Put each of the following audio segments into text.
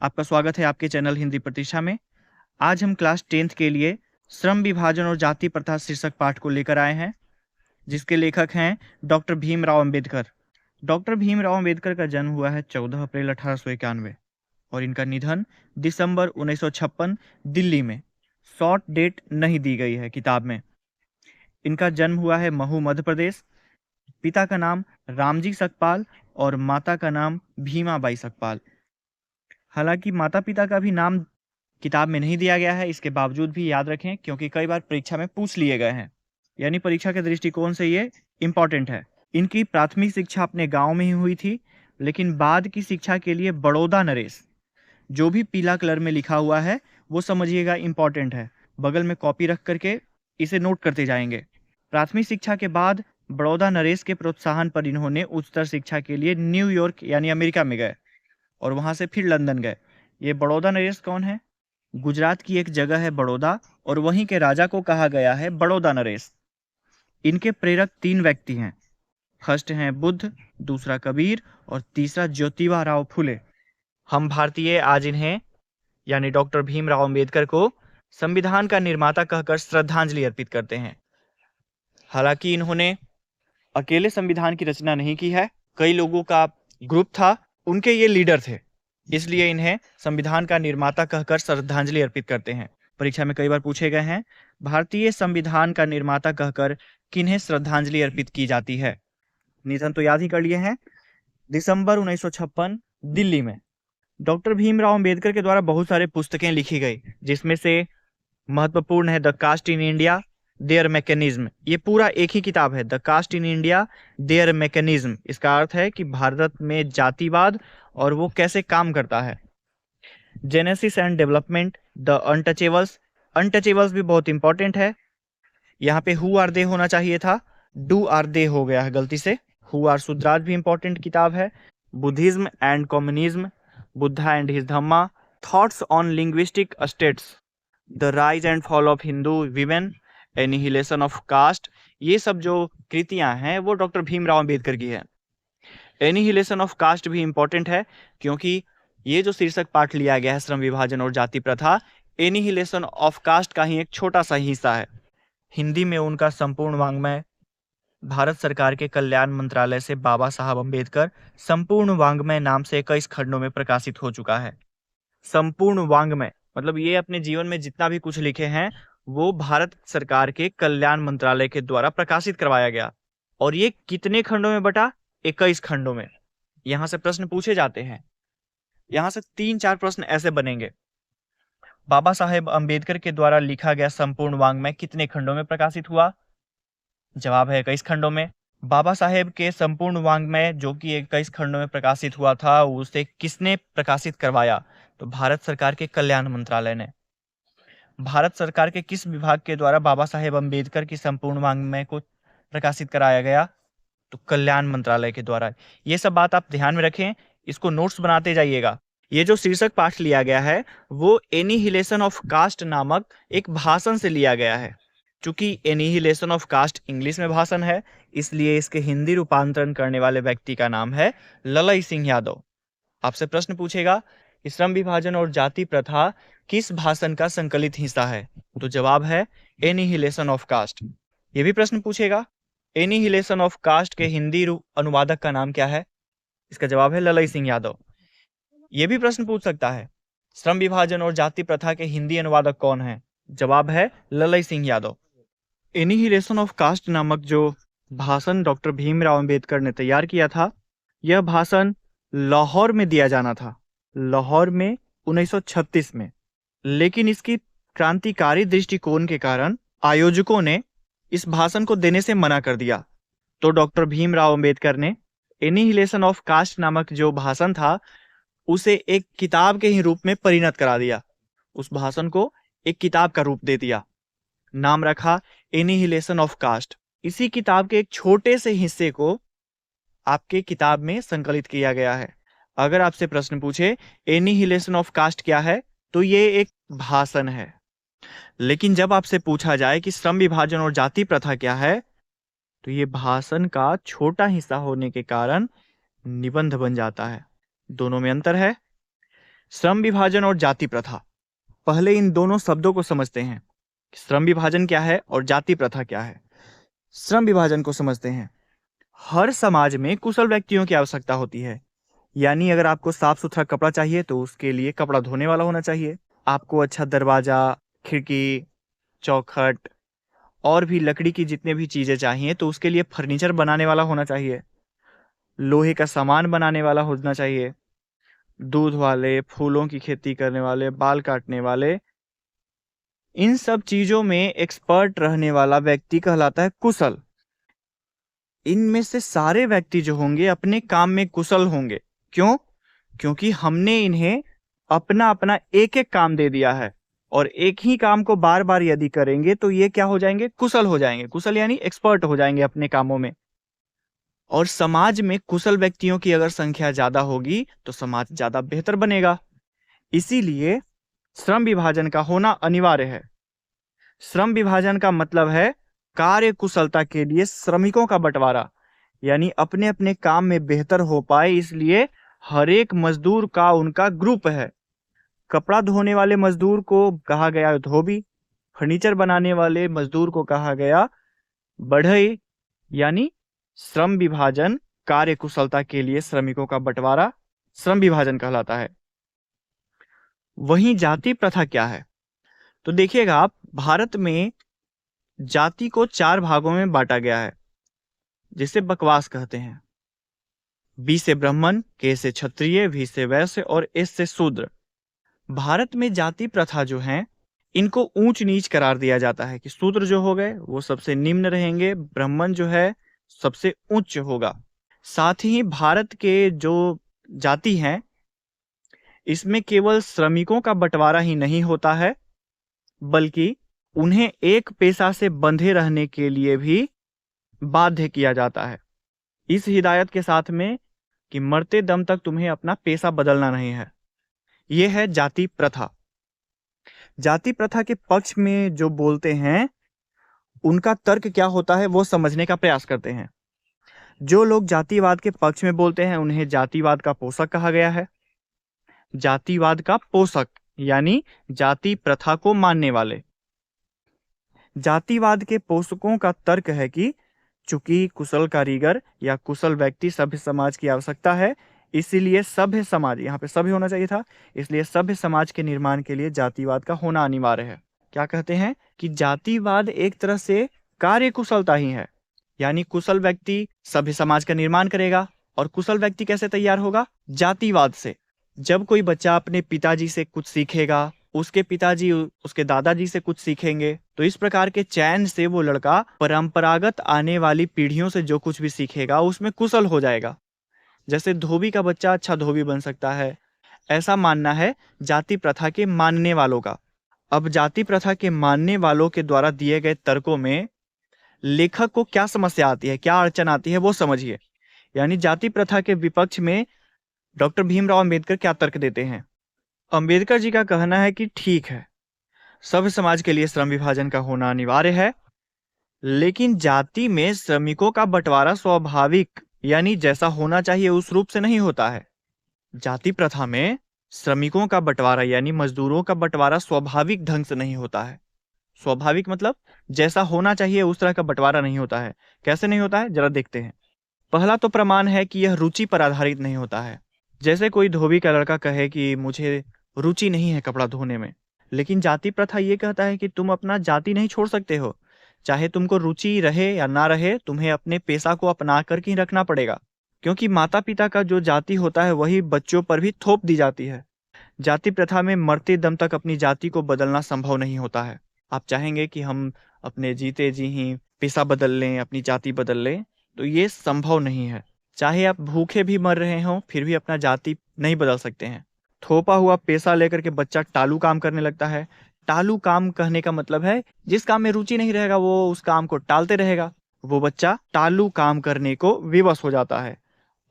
आपका स्वागत है आपके चैनल हिंदी प्रतिष्ठा में। आज हम क्लास 10th के लिए श्रम विभाजन और जाति प्रथा शीर्षक पाठ को लेकर आए हैं, जिसके लेखक हैं डॉक्टर भीमराव अंबेडकर। डॉक्टर भीमराव अंबेडकर का जन्म हुआ है 14 अप्रैल 1891 और इनका निधन दिसंबर 1956 दिल्ली में। शॉर्ट डेट नहीं दी गई है किताब में। इनका जन्म हुआ है महू, मध्य प्रदेश। पिता का नाम रामजी सकपाल और माता का नाम भीमाबाई सकपाल। हालांकि माता पिता का भी नाम किताब में नहीं दिया गया है, इसके बावजूद भी याद रखें क्योंकि कई बार परीक्षा में पूछ लिए गए हैं, यानी परीक्षा के दृष्टिकोण से ये इम्पोर्टेंट है। इनकी प्राथमिक शिक्षा अपने गांव में ही हुई थी, लेकिन बाद की शिक्षा के लिए बड़ौदा नरेश, जो भी पीला कलर में लिखा हुआ है वो समझिएगा इम्पोर्टेंट है। बगल में कॉपी रख करके इसे नोट करते जाएंगे। प्राथमिक शिक्षा के बाद बड़ौदा नरेश के प्रोत्साहन पर इन्होंने उच्चतर शिक्षा के लिए न्यूयॉर्क यानी अमेरिका में गए और वहां से फिर लंदन गए। ये बड़ौदा नरेश कौन है? गुजरात की एक जगह है बड़ौदा और वहीं के राजा को कहा गया है बड़ौदा नरेश। इनके प्रेरक 3 व्यक्ति हैं। फर्स्ट हैं बुद्ध, दूसरा कबीर और तीसरा ज्योतिबा राव फुले। हम भारतीय आज इन्हें यानी डॉक्टर भीमराव अंबेडकर को संविधान का निर्माता कहकर श्रद्धांजलि अर्पित करते हैं। हालांकि इन्होंने अकेले संविधान की रचना नहीं की है, कई लोगों का ग्रुप था, उनके ये लीडर थे, इसलिए इन्हें संविधान का निर्माता कहकर श्रद्धांजलि अर्पित करते हैं। परीक्षा में कई बार पूछे गए हैं, भारतीय संविधान का निर्माता कहकर किन्हें श्रद्धांजलि अर्पित की जाती है? निधन तो याद ही कर लिए हैं, दिसंबर 1956 दिल्ली में। डॉक्टर भीमराव अंबेडकर के द्वारा बहुत सारे पुस्तकें लिखी गई, जिसमें से महत्वपूर्ण है the caste in India their mechanism. ये पूरा एक ही किताब है, the caste in India their mechanism. इसका अर्थ है कि भारत में जातिवाद और वो कैसे काम करता है। Genesis and development, the untouchables. Untouchables भी बहुत इंपॉर्टेंट है। यहाँ पे हु आर दे होना चाहिए था, डू आर दे हो गया है गलती से। हु आर शुद्राज भी इंपॉर्टेंट किताब है। Buddhism and communism, Buddha and his Dhamma. Thoughts on linguistic states, the rise and fall of Hindu women, annihilation of caste. ये सब जो कृतियां हैं वो डॉक्टर भीमराव अंबेडकर की है। एनिहिलेशन ऑफ कास्ट भी इंपॉर्टेंट है क्योंकि ये जो शीर्षक पाठ लिया गया है श्रम विभाजन और जाति प्रथा, एनिहिलेशन ऑफ कास्ट का ही एक छोटा सा हिस्सा है। हिंदी में उनका संपूर्ण वाङ्मय भारत सरकार के कल्याण मंत्रालय से बाबा साहब अंबेडकर संपूर्ण वाङ्मय नाम से 21 खंडों में प्रकाशित हो चुका है। संपूर्ण वाङ्मय मतलब ये अपने जीवन में जितना भी कुछ लिखे हैं वो भारत सरकार के कल्याण मंत्रालय के द्वारा प्रकाशित करवाया गया। और ये कितने खंडों में बटा? 21 खंडों में। यहां से प्रश्न पूछे जाते हैं, यहां से 3-4 प्रश्न ऐसे बनेंगे। बाबा साहेब अंबेडकर के द्वारा लिखा गया संपूर्ण वाङ्मय कितने खंडों में प्रकाशित हुआ? जवाब है 21 खंडों में। बाबा साहेब के संपूर्ण वाङ्मय जो कि 21 खंडों में प्रकाशित हुआ था, उसे किसने प्रकाशित करवाया? तो भारत सरकार के कल्याण मंत्रालय ने। भारत सरकार के किस विभाग के द्वारा बाबा साहेब अंबेडकर की संपूर्ण वाङ्मय को प्रकाशित कराया गया? तो कल्याण मंत्रालय के द्वारा। ये सब बात आप ध्यान में रखें, इसको नोट्स बनाते जाइएगा। ये जो शीर्षक पाठ लिया गया है वो एनिहिलेशन ऑफ कास्ट नामक एक भाषण से लिया गया है। चूंकि एनिहिलेशन ऑफ कास्ट इंग्लिश में भाषण है, इसलिए इसके हिंदी रूपांतरण करने वाले व्यक्ति का नाम है ललई सिंह यादव। आपसे प्रश्न पूछेगा कि श्रम विभाजन और जाति प्रथा किस भाषण का संकलित हिस्सा है? तो जवाब है एनिहिलेशन ऑफ कास्ट। ये भी प्रश्न पूछेगा एनिहिलेशन ऑफ कास्ट के हिंदी अनुवादक का नाम क्या है? इसका जवाब है ललई सिंह यादव। ये भी प्रश्न पूछ सकता है श्रम विभाजन और जाति प्रथा के हिंदी अनुवादक कौन है? जवाब है Lalai Singh Yadav. Annihilation of caste नामक जो भाषण डॉक्टर भीमराव अंबेडकर ने तैयार किया था, यह भाषण लाहौर में दिया जाना था, लाहौर में 1936 में। लेकिन इसकी क्रांतिकारी दृष्टिकोण के कारण आयोजकों ने इस भाषण को देने से मना कर दिया। तो डॉक्टर भीमराव अंबेडकर ने एनिहिलेशन ऑफ कास्ट नामक जो भाषण था उसे एक किताब के ही रूप में परिणत करा दिया। उस भाषण को एक किताब का रूप दे दिया, नाम रखा एनिहिलेशन ऑफ कास्ट। इसी किताब के एक छोटे से हिस्से को आपके किताब में संकलित किया गया है। अगर आपसे प्रश्न पूछे एनिहिलेशन ऑफ कास्ट क्या है, तो ये एक भाषण है। लेकिन जब आपसे पूछा जाए कि श्रम विभाजन और जाति प्रथा क्या है, तो ये भाषण का छोटा हिस्सा होने के कारण निबंध बन जाता है। दोनों में अंतर है। श्रम विभाजन और जाति प्रथा। पहले इन दोनों शब्दों को समझते हैं। श्रम विभाजन क्या है और जाति प्रथा क्या है। श्रम विभाजन को समझते हैं। हर समाज में कुशल व्यक्तियों की आवश्यकता होती है। यानी अगर आपको साफ सुथरा कपड़ा चाहिए तो उसके लिए कपड़ा धोने वाला होना चाहिए। आपको अच्छा दरवाजा, खिड़की, चौखट और भी लकड़ी की जितने भी चीजें चाहिए तो उसके लिए फर्नीचर बनाने वाला होना चाहिए। लोहे का सामान बनाने वाला होना चाहिए। दूध वाले, फूलों की खेती करने वाले, बाल काटने वाले, इन सब चीजों में एक्सपर्ट रहने वाला व्यक्ति कहलाता है कुशल। इनमें से सारे व्यक्ति जो होंगे अपने काम में कुशल होंगे। क्यों? क्योंकि हमने इन्हें अपना अपना एक एक काम दे दिया है, और एक ही काम को बार बार यदि करेंगे तो ये क्या हो जाएंगे? कुशल हो जाएंगे। कुशल यानी एक्सपर्ट हो जाएंगे अपने कामों में। और समाज में कुशल व्यक्तियों की अगर संख्या ज्यादा होगी तो समाज ज्यादा बेहतर बनेगा। इसीलिए श्रम विभाजन का होना अनिवार्य है। श्रम विभाजन का मतलब है कार्य कुशलता के लिए श्रमिकों का बंटवारा, यानी अपने अपने काम में बेहतर हो पाए इसलिए हर एक मजदूर का उनका ग्रुप है। कपड़ा धोने वाले मजदूर को कहा गया धोबी, फर्नीचर बनाने वाले मजदूर को कहा गया बढ़ई। यानी श्रम विभाजन, कार्य कुशलता के लिए श्रमिकों का बंटवारा श्रम विभाजन कहलाता है। वहीं जाति प्रथा क्या है? तो देखिएगा आप, भारत में जाति को 4 भागों में बांटा गया है जिसे बकवास कहते हैं। बी से ब्राह्मण, के से क्षत्रिय, वी से वैश्य और एस से शूद्र। भारत में जाति प्रथा जो है इनको ऊंच नीच करार दिया जाता है कि शूद्र जो हो गए वो सबसे निम्न रहेंगे, ब्राह्मण जो है सबसे उच्च होगा। साथ ही भारत के जो जाति हैं इसमें केवल श्रमिकों का बंटवारा ही नहीं होता है, बल्कि उन्हें एक पेशा से बंधे रहने के लिए भी बाध्य किया जाता है, इस हिदायत के साथ में कि मरते दम तक तुम्हें अपना पेशा बदलना नहीं है। यह है जाति प्रथा। जाति प्रथा के पक्ष में जो बोलते हैं उनका तर्क क्या होता है वो समझने का प्रयास करते हैं। जो लोग जातिवाद के पक्ष में बोलते हैं उन्हें जातिवाद का पोषक कहा गया है। जातिवाद का पोषक यानी जाति प्रथा को मानने वाले। जातिवाद के पोषकों का तर्क है कि चूंकि कुशल कारीगर या कुशल व्यक्ति सभ्य समाज की आवश्यकता है, इसीलिए सभ्य समाज, यहाँ पे सभ्य होना चाहिए था, इसलिए सभ्य समाज के निर्माण के लिए जातिवाद का होना अनिवार्य है। क्या कहते हैं कि जातिवाद एक तरह से कार्य कुशलता ही है, यानी कुशल व्यक्ति सभ्य समाज का निर्माण करेगा। और कुशल व्यक्ति कैसे तैयार होगा? जातिवाद से। जब कोई बच्चा अपने पिताजी से कुछ सीखेगा, उसके पिताजी उसके दादाजी से कुछ सीखेंगे, तो इस प्रकार के चयन से वो लड़का परंपरागत आने वाली पीढ़ियों से जो कुछ भी सीखेगा उसमें कुशल हो जाएगा। जैसे धोबी का बच्चा अच्छा धोबी बन सकता है, ऐसा मानना है जाति प्रथा के मानने वालों का। अब जाति प्रथा के मानने वालों के द्वारा दिए गए तर्कों में लेखक को क्या समस्या आती है, क्या अड़चन आती है वो समझिए। यानी जाति प्रथा के विपक्ष में डॉक्टर भीमराव अंबेडकर क्या तर्क देते हैं। अंबेडकर जी का कहना है कि ठीक है, सभ्य समाज के लिए श्रम विभाजन का होना अनिवार्य है, लेकिन जाति में श्रमिकों का बंटवारा स्वाभाविक यानी जैसा होना चाहिए उस रूप से नहीं होता है। जाति प्रथा में श्रमिकों का बंटवारा यानी मजदूरों का बंटवारा स्वाभाविक ढंग से नहीं होता है। स्वाभाविक मतलब जैसा होना चाहिए उस तरह का बंटवारा नहीं होता है। कैसे नहीं होता है जरा देखते हैं। पहला तो प्रमाण है कि यह रुचि पर आधारित नहीं होता है। जैसे कोई धोबी का लड़का कहे कि मुझे रुचि नहीं है कपड़ा धोने में, लेकिन जाति प्रथा ये कहता है कि तुम अपना जाति नहीं छोड़ सकते हो, चाहे तुमको रुचि रहे या ना रहे, तुम्हें अपने पेशा को अपना करके ही रखना पड़ेगा। क्योंकि माता पिता का जो जाति होता है वही बच्चों पर भी थोप दी जाती है। जाति प्रथा में मरते दम तक अपनी जाति को बदलना संभव नहीं होता है। आप चाहेंगे कि हम अपने जीते जी ही पेशा बदल लें, अपनी जाति बदल लें, तो ये संभव नहीं है। चाहे आप भूखे भी मर रहे हों फिर भी अपना जाति नहीं बदल सकते हैं। थोपा हुआ पेशा लेकर के बच्चा टालू काम करने लगता है। टालू काम कहने का मतलब है जिस काम में रुचि नहीं रहेगा वो उस काम को टालते रहेगा। वो बच्चा टालू काम करने को विवश हो जाता है,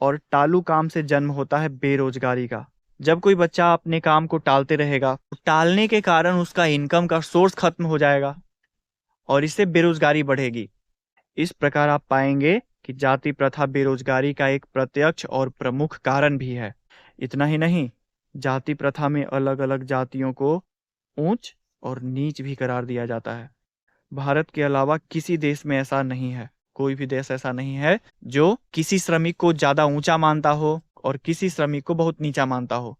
और टालू काम से जन्म होता है बेरोजगारी का। जब कोई बच्चा अपने काम को टालते रहेगा तो टालने के कारण उसका इनकम का सोर्स खत्म हो जाएगा और इससे बेरोजगारी बढ़ेगी। इस प्रकार आप पाएंगे कि जाति प्रथा बेरोजगारी का एक प्रत्यक्ष और प्रमुख कारण भी है। इतना ही नहीं, जाति प्रथा में अलग अलग जातियों को ऊंच और नीच भी करार दिया जाता है। भारत के अलावा किसी देश में ऐसा नहीं है, कोई भी देश ऐसा नहीं है जो किसी श्रमिक को ज्यादा ऊंचा मानता हो और किसी श्रमिक को बहुत नीचा मानता हो।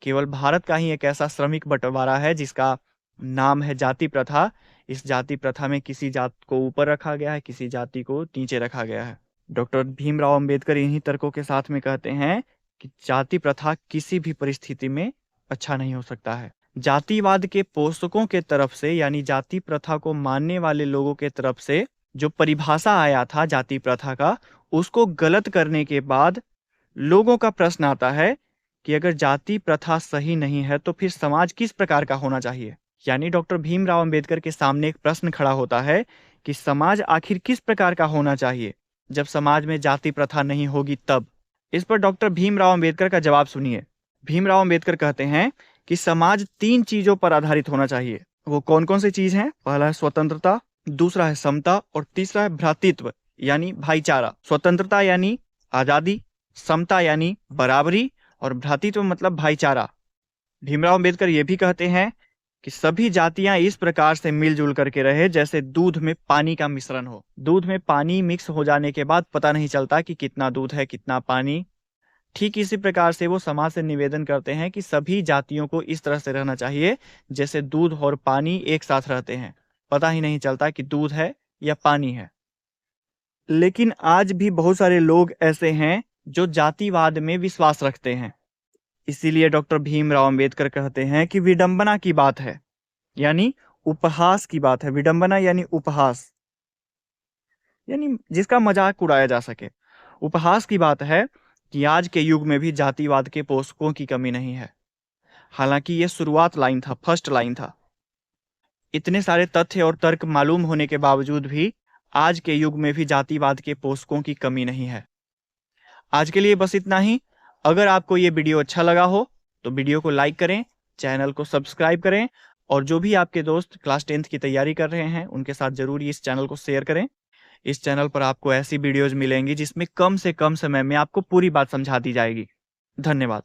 केवल भारत का ही एक ऐसा श्रमिक बंटवारा है जिसका नाम है जाति प्रथा। इस जाति प्रथा में किसी जात को ऊपर रखा गया है, किसी जाति को नीचे रखा गया है। डॉक्टर भीमराव अंबेडकर इन्हीं तर्कों के साथ में कहते हैं कि जाति प्रथा किसी भी परिस्थिति में अच्छा नहीं हो सकता है। जातिवाद के पोषकों के तरफ से, यानी जाति प्रथा को मानने वाले लोगों के तरफ से जो परिभाषा आया था जाति प्रथा का, उसको गलत करने के बाद लोगों का प्रश्न आता है कि अगर जाति प्रथा सही नहीं है तो फिर समाज किस प्रकार का होना चाहिए। यानी डॉक्टर भीमराव अंबेडकर के सामने एक प्रश्न खड़ा होता है कि समाज आखिर किस प्रकार का होना चाहिए जब समाज में जाति प्रथा नहीं होगी तब। इस पर डॉक्टर भीमराव अंबेडकर का जवाब सुनिए। भीमराव अंबेडकर कहते हैं कि समाज 3 चीजों पर आधारित होना चाहिए। वो कौन कौन सी चीज हैं? पहला है स्वतंत्रता, दूसरा है समता और तीसरा है भ्रातृत्व यानी भाईचारा। स्वतंत्रता यानी आजादी, समता यानी बराबरी और भ्रातृत्व मतलब भाईचारा। भीमराव अंबेडकर ये भी कहते हैं कि सभी जातियां इस प्रकार से मिलजुल करके रहे जैसे दूध में पानी का मिश्रण हो। दूध में पानी मिक्स हो जाने के बाद पता नहीं चलता कि कितना दूध है कितना पानी। ठीक इसी प्रकार से वो समाज से निवेदन करते हैं कि सभी जातियों को इस तरह से रहना चाहिए जैसे दूध और पानी एक साथ रहते हैं, पता ही नहीं चलता कि दूध है या पानी है। लेकिन आज भी बहुत सारे लोग ऐसे हैं जो जातिवाद में विश्वास रखते हैं। इसीलिए डॉक्टर भीमराव अंबेडकर कहते हैं कि विडंबना की बात है, यानी उपहास की बात है। विडंबना यानी उपहास, यानी जिसका मजाक उड़ाया जा सके। उपहास की बात है कि आज के युग में भी जातिवाद के पोषकों की कमी नहीं है। हालांकि यह शुरुआत लाइन था, फर्स्ट लाइन था। इतने सारे तथ्य और तर्क मालूम होने के बावजूद भी आज के युग में भी जातिवाद के पोषकों की कमी नहीं है। आज के लिए बस इतना ही। अगर आपको ये वीडियो अच्छा लगा हो तो वीडियो को लाइक करें, चैनल को सब्सक्राइब करें और जो भी आपके दोस्त क्लास 10th की तैयारी कर रहे हैं उनके साथ जरूर इस चैनल को शेयर करें। इस चैनल पर आपको ऐसी वीडियोज मिलेंगी जिसमें कम से कम समय में आपको पूरी बात समझा दी जाएगी। धन्यवाद।